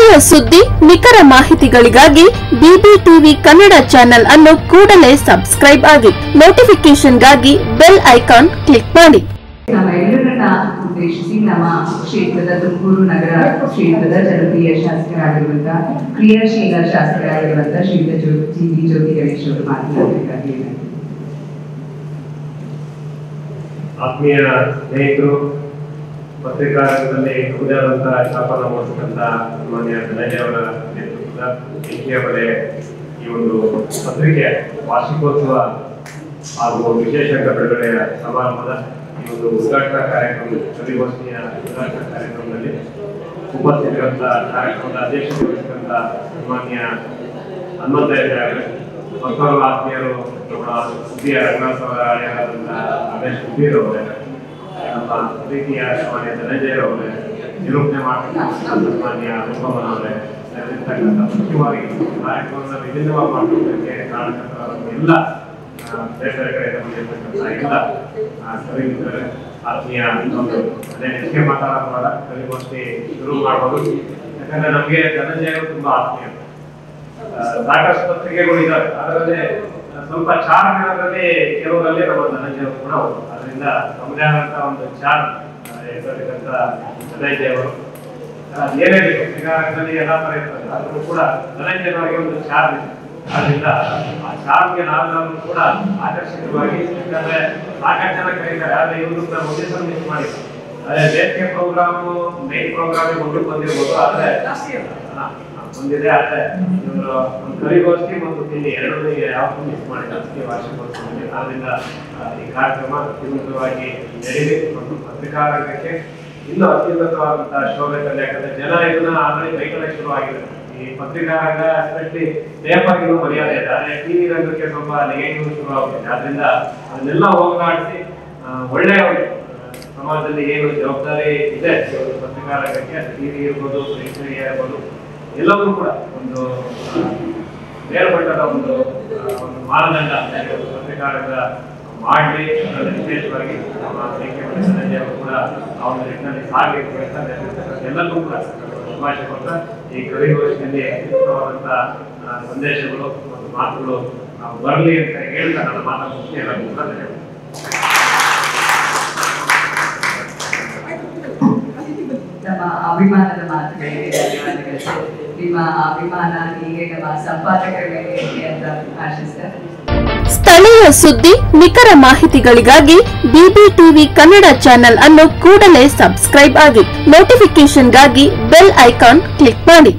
ಸ್ಥಳೀಯ ಸುದ್ದಿ ನಿಖರ ಮಾಹಿತಿಗಳಿಗಾಗಿ ಬಿಬಿಟಿವಿ ಕನ್ನಡ ಚಾನೆಲ್ ಅನ್ನು ಕೂಡಲೇ ಸಬ್ಸ್ಕ್ರೈಬ್ ಆಗಿ ನೋಟಿಫಿಕೇಶನ್ಗಾಗಿ ಬೆಲ್ ಐಕಾನ್ ಕ್ಲಿಕ್ ಮಾಡಿ. ನಮ್ಮೆಲ್ಲರನ್ನ ಉದ್ದೇಶಿಸಿ ನಮ್ಮ ಕ್ಷೇತ್ರದ ತುಮಕೂರು ನಗರ ಕ್ಷೇತ್ರದ ಜನಪ್ರಿಯ ಶಾಸಕರಾಗಿರುವಂತಹ ಕ್ರಿಯಾಶೀಲ ಶಾಸಕರಾಗಿರುವಂತಹ ಶ್ರೀಯುತ ಜ್ಯೋತಿ ಗಣೇಶ್ ಅವರು ಮಾತನಾಡಬೇಕಾಗಿ. ಆತ್ಮೀಯ ಸ್ನೇಹಿತರು, ಪತ್ರಿಕಾ ರಂಗದಲ್ಲಿ ಉದಾದಂತಹ ಛಾಪನ ಮೂಡಿಸಿದಂತ ಮಾನ್ಯ ಧನಂಜಯ ಅವರ ನೇತೃತ್ವದ ಬೆಂಕಿಯ ಬಲೆ ಈ ಒಂದು ಪತ್ರಿಕೆ ವಾರ್ಷಿಕೋತ್ಸವ ಹಾಗೂ ವಿಶೇಷ ಬಿಡುಗಡೆಯ ಸಮಾರಂಭದ ಈ ಒಂದು ಉದ್ಘಾಟನಾ ಕಾರ್ಯಕ್ರಮ ಸುದ್ದಿಗೋಷ್ಠಿಯ ಉದ್ಘಾಟನಾ ಕಾರ್ಯಕ್ರಮದಲ್ಲಿ ಉಪಸ್ಥಿತರಂತ ಕಾರ್ಯಕ್ರಮದ ಅಧ್ಯಕ್ಷತೆ ವಹಿಸಿದಂತ ಮಾನ್ಯ ಹನುಮಂತಯ್ಯ ಮತ್ತೊಬ್ಬ ಆತ್ಮೀಯರು ನಮ್ಮ ಸುದ್ದಿಯ ರಂಗನಾಥ್ ಅವರ ಹಳೆಯರಾದಂತಹ ರಮೇಶ್ ಕುಬೀರ್ ಅವರೇ, ನಮ್ಮ ಪ್ರೀತಿಯ ಮಾನ್ಯ ಧನಂಜಯರವರೇ, ನಿರೂಪಣೆ ಮಾಡತಕ್ಕಂಥ ಮಾನ್ಯ ರೂಪಮ್ಮನ ಅವರೇ, ಮುಖ್ಯವಾಗಿ ಕಾರ್ಯಕ್ರಮದ ವಿಭಿನ್ನವಾಗಿ ಮಾಡುವುದಕ್ಕೆ ಕಾರಣಕರ್ತರಾದ ಎಲ್ಲ ಬೇರೆ ಬೇರೆ ಕಡೆಯಿಂದ ಬಂದಿರತಕ್ಕಂಥ ಎಲ್ಲ ಕವಿ ಮಿತ್ರರೇ, ಆತ್ಮೀಯ ಒಂದು ಅದೇ ಹೆಚ್ಚಿಗೆ ಮಾತಾಡೋಣ, ಕವಿಗೋಷ್ಠಿ ಶುರು ಮಾಡಬಹುದು. ಯಾಕಂದ್ರೆ ನಮಗೆ ಧನಂಜಯರು ತುಂಬಾ ಆತ್ಮೀಯ. ಸಾಕಷ್ಟು ಪತ್ರಿಕೆಗಳು ಇದಾವೆ, ಅದರಲ್ಲಿ ಸ್ವಲ್ಪ ಚಾರ್ನಲ್ಲಿ ಕೆಲವರಲ್ಲಿ ನಮ್ಮ ಧನಂಜಯರು ಕೂಡ ಅದರಿಂದ ನಮ್ಮದೇ ಆದಂತಹ ಒಂದು ಚಾರ್ ಇರ್ತಕ್ಕಂಥ ಧನಂಜಯವರು ಏನೇ ಪತ್ರಿಕಾರಂಗದಲ್ಲಿ ಎಲ್ಲ ತರ ಇರ್ತದೆ, ಆದ್ರೂ ಕೂಡ ಧನಂಜಯನವರಿಗೆ ಒಂದು ಚಾರ್ ಇದೆ. ಆದ್ರಿಂದ ಆ ಚಾರ್ಗೆ ನಾವು ಕೂಡ ಆಕರ್ಷಿತವಾಗಿ, ಯಾಕಂದ್ರೆ ಸಾಕಷ್ಟು ಜನ ಕರೀತಾರೆ, ಆದ್ರೆ ಇವರು ಒಂದೇ ಸಲ ಮಿಸ್ ಮಾಡಿದ್ರು. ಅದೇ ಬೇಸಿಗೆ ಪ್ರೋಗ್ರಾಮ್ ಮೈನ್ ಪ್ರೋಗ್ರಾಮ್ ಮುಂದಕ್ಕೆ ಬಂದಿರ್ಬೋದು, ಆದ್ರೆ ಒಂದಿದೆ. ಆದ್ರೆ ಇವರು ಒಂದು ಕವಿಗೋಷ್ಠಿ ಮತ್ತು ತಿಂಡಿ ಎರಡೂ ಯಾವತ್ತೂ ಮಿಸ್ ಮಾಡಿಲ್ಲ ವಾರ್ಷಿಕೋತ್ಸವದಲ್ಲಿ. ಆದ್ರಿಂದ ಈ ಕಾರ್ಯಕ್ರಮ ಅತ್ಯುನ್ನತವಾಗಿ ನಡೆಯಲಿ ಮತ್ತು ಪತ್ರಿಕಾ ರಂಗಕ್ಕೆ ಇನ್ನೂ ಅತ್ಯುನ್ನತವಾದಂತಹ ಶೋಭೆ ತಂದೆ. ಯಾಕಂದ್ರೆ ಜನ ಇದನ್ನ ಆಲ್ರೆಡಿ ಕೈಗೊಳ್ಳ ಶುರು ಆಗಿದೆ. ಈ ಪತ್ರಿಕಾ ರಂಗ ಎಸ್ಪೆಷಲಿ ಪೇಪರ್ ಇನ್ನೂ ಮರ್ಯಾದೆ ಇದೆ, ಆದ್ರೆ ಟಿವಿ ರಂಗಕ್ಕೆ ಸ್ವಲ್ಪ ನೆಗೆಟಿವ್ ಶುರು ಆಗುತ್ತೆ. ಆದ್ರಿಂದ ಅದನ್ನೆಲ್ಲ ಹೋಗಲಾಡಿಸಿ ಒಳ್ಳೆಯ ಸಮಾಜದಲ್ಲಿ ಏನು ಜವಾಬ್ದಾರಿ ಇದೆ ಪತ್ರಿಕಾ ರಂಗಕ್ಕೆ, ಅದು ಟಿವಿ ಇರ್ಬೋದು, ಪ್ರಿಂಟ್ ಮೀಡಿಯಾ ಇರ್ಬೋದು, ಎಲ್ಲವೂ ಕೂಡ ಒಂದು ಬೇರ್ಪಟ್ಟದ ಒಂದು ಮಾನದಂಡ ಪತ್ರಿಕಾ ರಂಗ ಮಾಡಲಿ. ವಿಶೇಷವಾಗಿ ನಮ್ಮ ಧನಂಜಯ ಅವರು ಕೂಡ ಆ ಒಂದು ನಿಟ್ಟಿನಲ್ಲಿ ಸಾಗಬೇಕು ಅಂತ ಎಲ್ಲರಿಗೂ ಕೂಡ ಶುಭಾಶಯ ಕೊಟ್ಟ ಈ ಕವಿಗೋಷ್ಠಿಯಲ್ಲಿ ಅತ್ಯುತ್ತಮವಾದಂತಹ ಸಂದೇಶಗಳು ಮತ್ತು ಮಾತುಗಳು ಬರಲಿ ಅಂತ ಹೇಳ್ತಾ ನನ್ನ ಮಾತನ್ನು ಮುಖ್ಯ ಎಲ್ಲರಿಗೂ ಕೂಡ ಧನ್ಯವಾದ. ನಮ್ಮ ಅಭಿಮಾನದ ಮಾತುಗಳಿಗೆ ಧನ್ಯವಾದಗಳು. ನಿಮ್ಮ ಅಭಿಮಾನ ಹೀಗೆ ನಮ್ಮ ಸಂಪಾದಕರ ಮೇಲೆ ಅಂತ ಆಶಿಸ್ತಾರೆ. ಸ್ಥಳೀಯ ಸುದ್ದಿ ನಿಖರ ಮಾಹಿತಿಗಳಿಗಾಗಿ ಬಿಬಿಟಿವಿ ಕನ್ನಡ ಚಾನೆಲ್ ಅನ್ನು ಕೂಡಲೇ ಸಬ್ಸ್ಕ್ರೈಬ್ ಆಗಿ ನೋಟಿಫಿಕೇಶನ್ಗಾಗಿ ಬೆಲ್ ಐಕಾನ್ ಕ್ಲಿಕ್ ಮಾಡಿ.